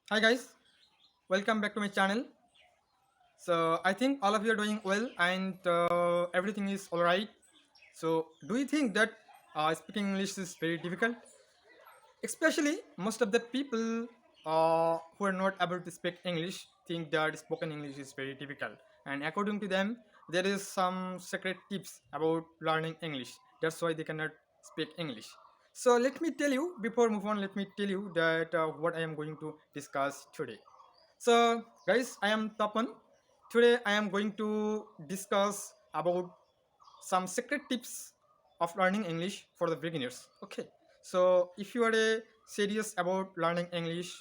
Hi guys, welcome back to my channel. So I think all of you are doing well and everything is all right. So do you think that speaking English is very difficult? Especially most of the people who are not able to speak English think that spoken English is very difficult. And according to them, there is some secret tips about learning English. That's why they cannot speak English. So let me tell you, before move on, let me tell you that what I am going to discuss today. So, guys, I am Tapan. Today, I am going to discuss about some secret tips of learning English for the beginners. Okay, so if you are serious about learning English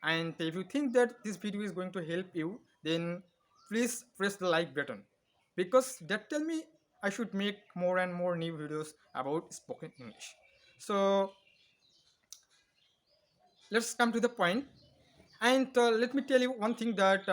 and if you think that this video is going to help you, then please press the like button because that tell me I should make more and more new videos about spoken English. So let's come to the point. And let me tell you one thing that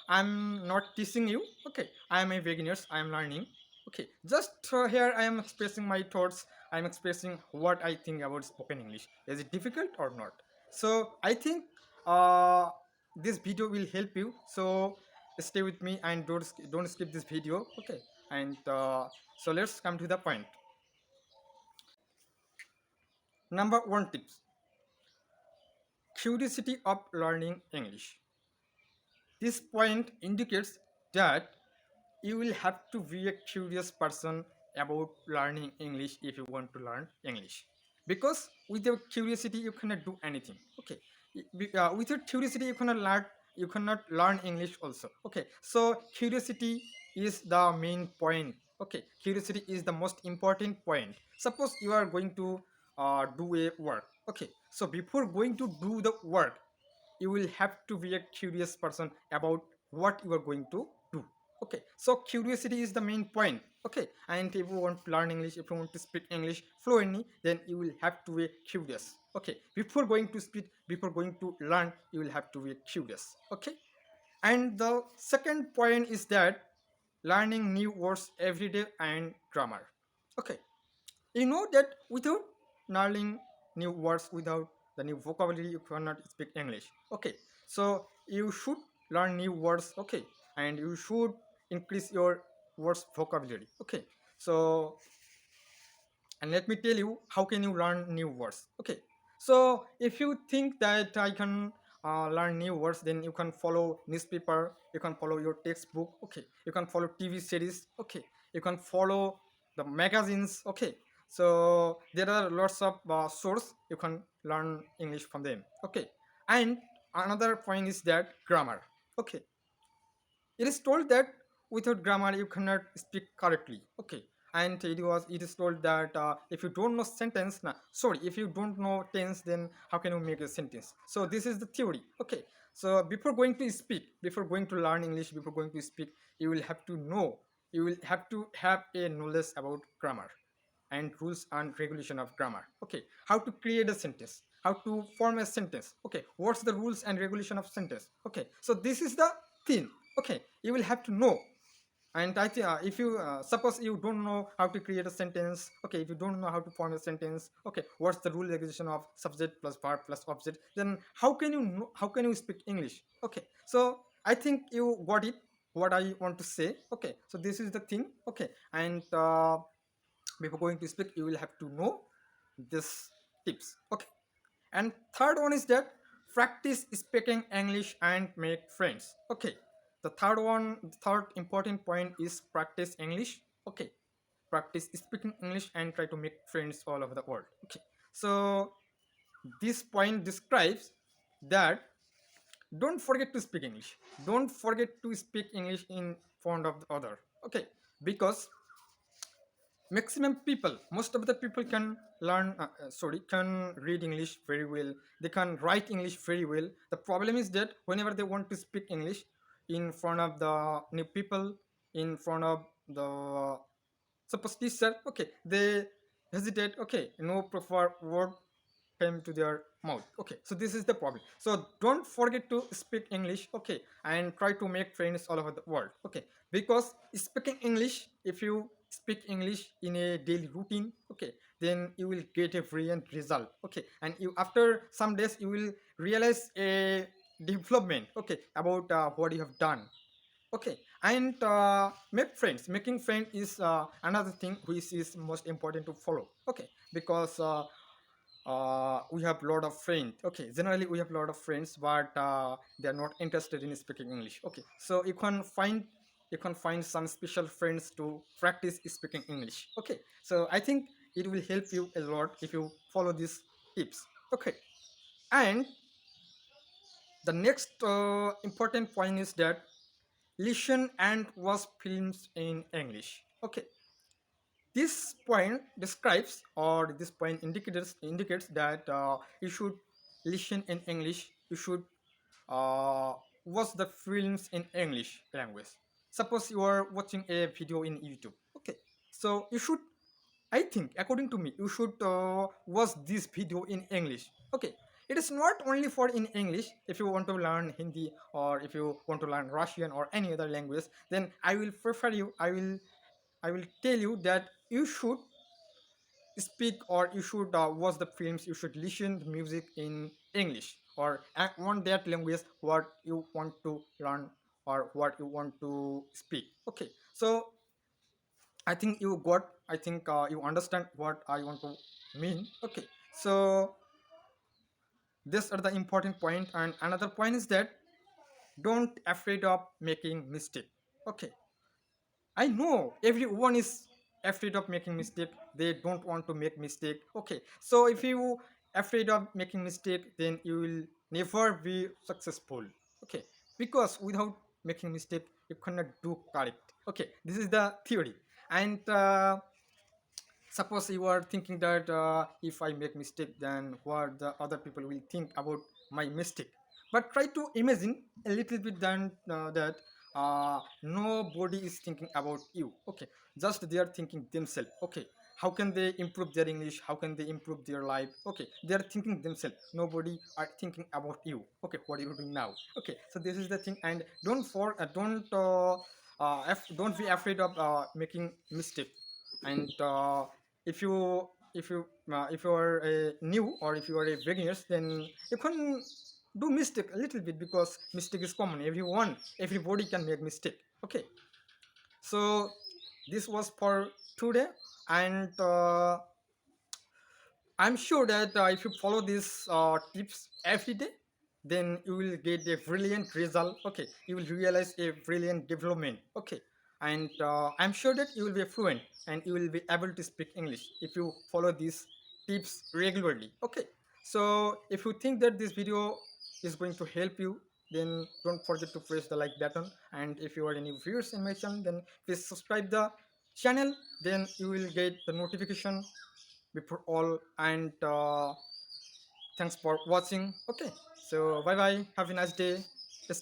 I'm not teaching you. Okay, I am a beginner. I am learning. Okay, just here I am expressing my thoughts. I am expressing what I think about spoken English. Is it difficult or not? So I think uh, this video will help you. So stay with me and don't skip this video. Okay, and so let's come to the point. Number one tips: curiosity of learning English. This point indicates that you will have to be a curious person about learning English if you want to learn English. Because without curiosity, you cannot do anything. Okay, without curiosity, You cannot learn English also. Okay, so curiosity is the main point. Okay, curiosity is the most important point. Suppose you are going to do a work. Okay, so before going to do the work, you will have to be a curious person about what you are going to do. Okay, so curiosity is the main point. Okay, and if you want to learn English, if you want to speak English fluently, then you will have to be curious. Okay, before going to speak, before going to learn, you will have to be curious. Okay, and the second point is that learning new words every day and grammar. Okay, you know that without learning new words, without the new vocabulary, you cannot speak English. Okay, so you should learn new words. Okay, and you should increase your words vocabulary. Okay, so and let me tell you how can you learn new words. Okay, so if you think that I can learn new words, then you can follow newspaper, you can follow your textbook. Okay, you can follow TV series. Okay, you can follow the magazines. Okay, so there are lots of source you can learn English from them. Okay, and another point is that grammar. Okay, it is told that without grammar you cannot speak correctly. Okay, and it is told that if you don't know sentence, sorry, if you don't know tense, then how can you make a sentence? So this is the theory. Okay, so before going to speak, before going to learn English, before going to speak, you will have to know, you will have to have a knowledge about grammar and rules and regulation of grammar. Okay, how to create a sentence, how to form a sentence. Okay, what's the rules and regulation of sentence? Okay, so this is the thing. Okay, you will have to know. And I think if you suppose you don't know how to create a sentence. Okay, if you don't know how to form a sentence, okay, what's the rule regulation of subject plus verb plus object, then how can you know, how can you speak English? Okay, so I think you got it, what I want to say. Okay, so this is the thing. Okay, and before going to speak, you will have to know this tips. Okay, and third one is that practice speaking English and make friends. Okay, the third important point is practice English. Okay, practice speaking English and try to make friends all over the world. Okay, so this point describes that don't forget to speak English, don't forget to speak English in front of the other. Okay, because maximum people, most of the people can can read English very well, they can write English very well. The problem is that whenever they want to speak English in front of the new people, in front of the suppose teacher, okay, they hesitate. Okay, no proper word came to their mouth. Okay, so this is the problem. So don't forget to speak English. Okay, and try to make friends all over the world. Okay, because speaking English, if you speak English in a daily routine, okay, then you will get a brilliant result. Okay, and you after some days you will realize a development, okay, about what you have done, okay. And make friends. Making friend is another thing which is most important to follow, okay, because we have a lot of friends, okay. Generally we have a lot of friends, but they are not interested in speaking English, okay. So you can find some special friends to practice speaking English, okay. So I think it will help you a lot if you follow these tips, okay. And the next important point is that listen and watch films in English, okay. This point describes, or this point indicates that you should listen in English. You should uh, watch the films in English language. Suppose you are watching a video in YouTube, okay. So you should, I think, according to me, you should watch this video in English. Okay. It is not only for in English. If you want to learn Hindi, or if you want to learn Russian or any other language, then I will prefer you. I will tell you that you should speak, or you should watch the films. You should listen the music in English, or on that language what you want to learn or what you want to speak. Okay. So I think you got. I think you understand what I want to mean. Okay. So these are the important point, and another point is that don't afraid of making mistake. Okay. I know everyone is afraid of making mistake. They don't want to make mistake. Okay. So if you afraid of making mistake, then you will never be successful. Okay. Because without making mistake, you cannot do correct. Okay. This is the theory. And suppose you are thinking that if I make mistake, then what the other people will think about my mistake. But try to imagine a little bit than that nobody is thinking about you, okay. Just they are thinking themselves, okay. How can they improve their English? How can they improve their life? Okay, they are thinking themselves. Nobody are thinking about you, okay. What are you doing now? Okay, so this is the thing. And don't be afraid of making mistake. And if you are a new, or if you are a beginners, then you can do mistake a little bit, because mistake is common. Everybody can make mistake, okay. So this was for today. And I'm sure that if you follow these tips every day, then you will get a brilliant result. Okay, you will realize a brilliant development. Okay, and I'm sure that you will be fluent and you will be able to speak English if you follow these tips regularly. Okay, so if you think that this video is going to help you, then don't forget to press the like button. And if you are any viewers in my channel, then please subscribe the channel. Then you will get the notification before all. And thanks for watching, okay. So bye bye, have a nice day, stay